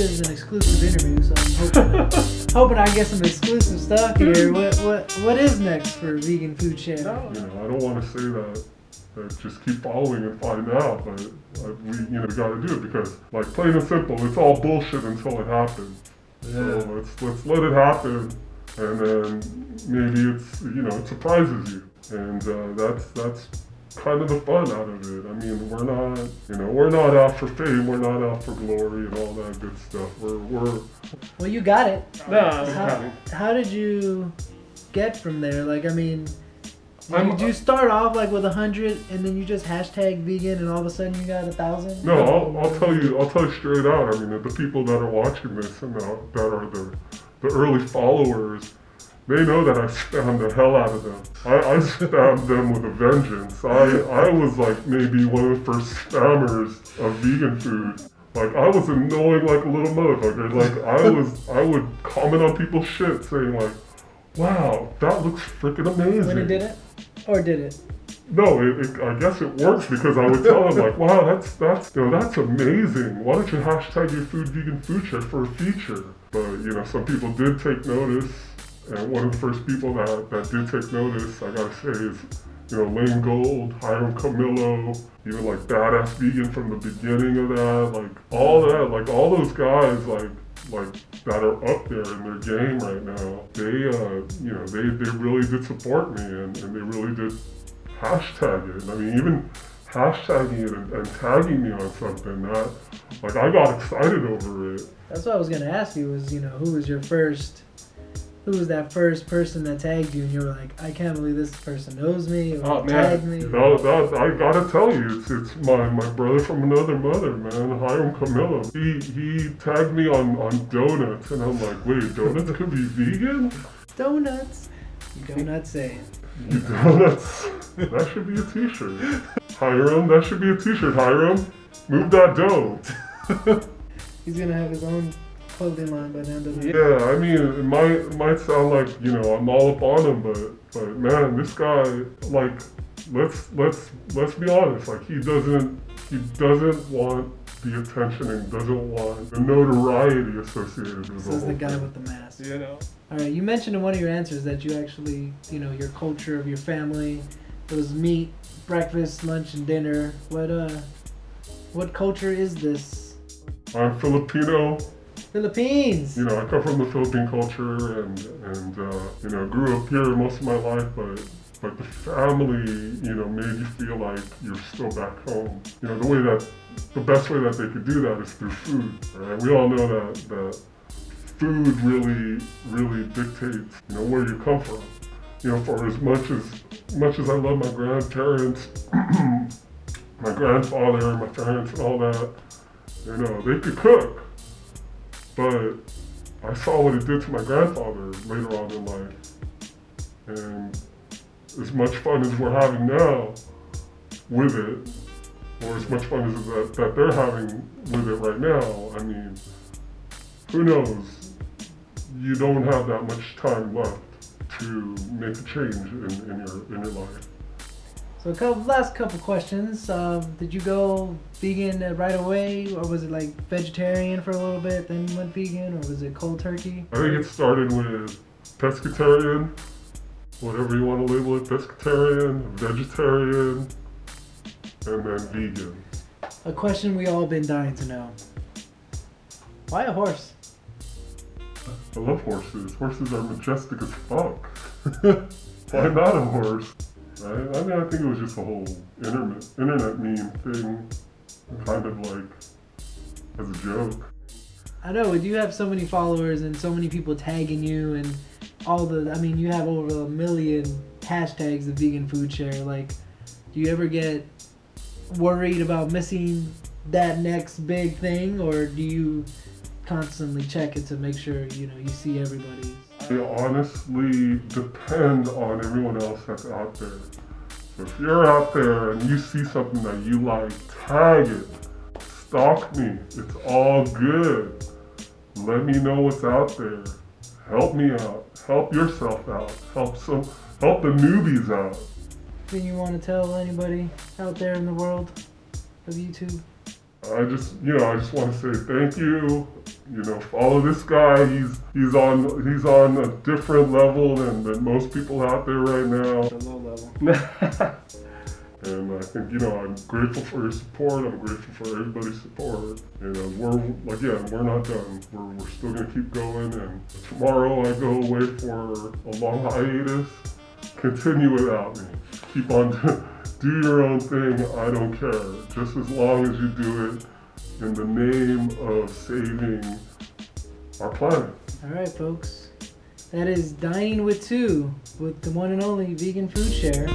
is an exclusive interview, so I'm hoping I get some exclusive stuff here. What is next for Vegan Food Share? You know, I don't want to say that just keep following and find out, but we got to do it because, like, plain and simple, it's all bullshit until it happens. Yeah. So let's let it happen, and then maybe it surprises you, and that's kind of the fun out of it. I mean, we're not out for fame, we're not out for glory and all that good stuff. Well, you got it. No, how did you get from there? Like, I mean, did you start off like with 100 and then you just hashtag vegan and all of a sudden you got 1,000? No, I'll tell you straight out. I mean, the people that are watching this and that are the early followers, they know that I spammed the hell out of them. I spammed them with a vengeance. I was like maybe one of the first spammers of vegan food. Like, I was annoying like a little motherfucker. Like, I would comment on people's shit saying like, wow, that looks freaking amazing. When it did it? Or did it? No, I guess it works because I would tell them like, wow, that's amazing. Why don't you hashtag your food vegan food share for a feature? But some people did take notice. And one of the first people that did take notice, I gotta say, is Lane Gold, Hiram Camillo, even like Badass Vegan from the beginning of that, like all those guys like that are up there in their game right now. They really did support me and they really did hashtag it. I mean, even hashtagging it and tagging me on something that, like, I got excited over it. That's what I was gonna ask you was, who was that first person that tagged you and you were like, I can't believe this person knows me or tagged me? I gotta tell you, it's my brother from another mother, man, Hiram Camillo. He tagged me on donuts and I'm like, wait, donuts could be vegan? Donuts? You do not say it. Donuts? That should be a t-shirt. Hiram, that should be a t-shirt, Hiram. Move that dough. He's gonna have his own clothing line by the end of the year. Yeah, I mean, it might sound like, I'm all up on him, but man, this guy, like, let's be honest, like, he doesn't want the attention and doesn't want the notoriety associated with it. This is the guy with the mask. All right, you mentioned in one of your answers that you actually, your culture of your family, it was meat, breakfast, lunch, and dinner. What culture is this? I'm Filipino. Philippines. I come from the Philippine culture and grew up here most of my life, but the family, made you feel like you're still back home. The best way that they could do that is through food. Right? We all know that food really dictates, where you come from. For as much as I love my grandparents, my grandfather, my parents and all that, they could cook. But I saw what it did to my grandfather later on in life. And as much fun as we're having now with it, or as much fun as that they're having with it right now, I mean, who knows? You don't have that much time left to make a change in your life. So last couple questions. Did you go vegan right away, or was it like vegetarian for a little bit, then went vegan, or was it cold turkey? I think it started with pescatarian, whatever you want to label it, pescatarian, vegetarian, and then vegan. A question we all been dying to know. Why a horse? I love horses. Horses are majestic as fuck. Why not a horse? Right? I mean, I think it was just a whole internet meme thing, kind of like as a joke. I know, you have so many followers and so many people tagging you and you have over 1 million hashtags of vegan food share. Like, do you ever get worried about missing that next big thing, or do you constantly check it to make sure, you see everybody's? They honestly depend on everyone else that's out there. So if you're out there and you see something that you like, tag it, stalk me, it's all good. Let me know what's out there. Help me out, help yourself out, help the newbies out. Anything you want to tell anybody out there in the world of YouTube? I just want to say thank you. You know, follow this guy. He's on a different level than most people out there right now. A low level. And I think, I'm grateful for your support. I'm grateful for everybody's support. We're not done. We're still gonna keep going. And tomorrow I go away for a long hiatus. Continue without me. Keep on, do your own thing. I don't care. Just as long as you do it in the name of saving our planet. All right, folks. That is Dining with Two with the one and only Vegan Food Share.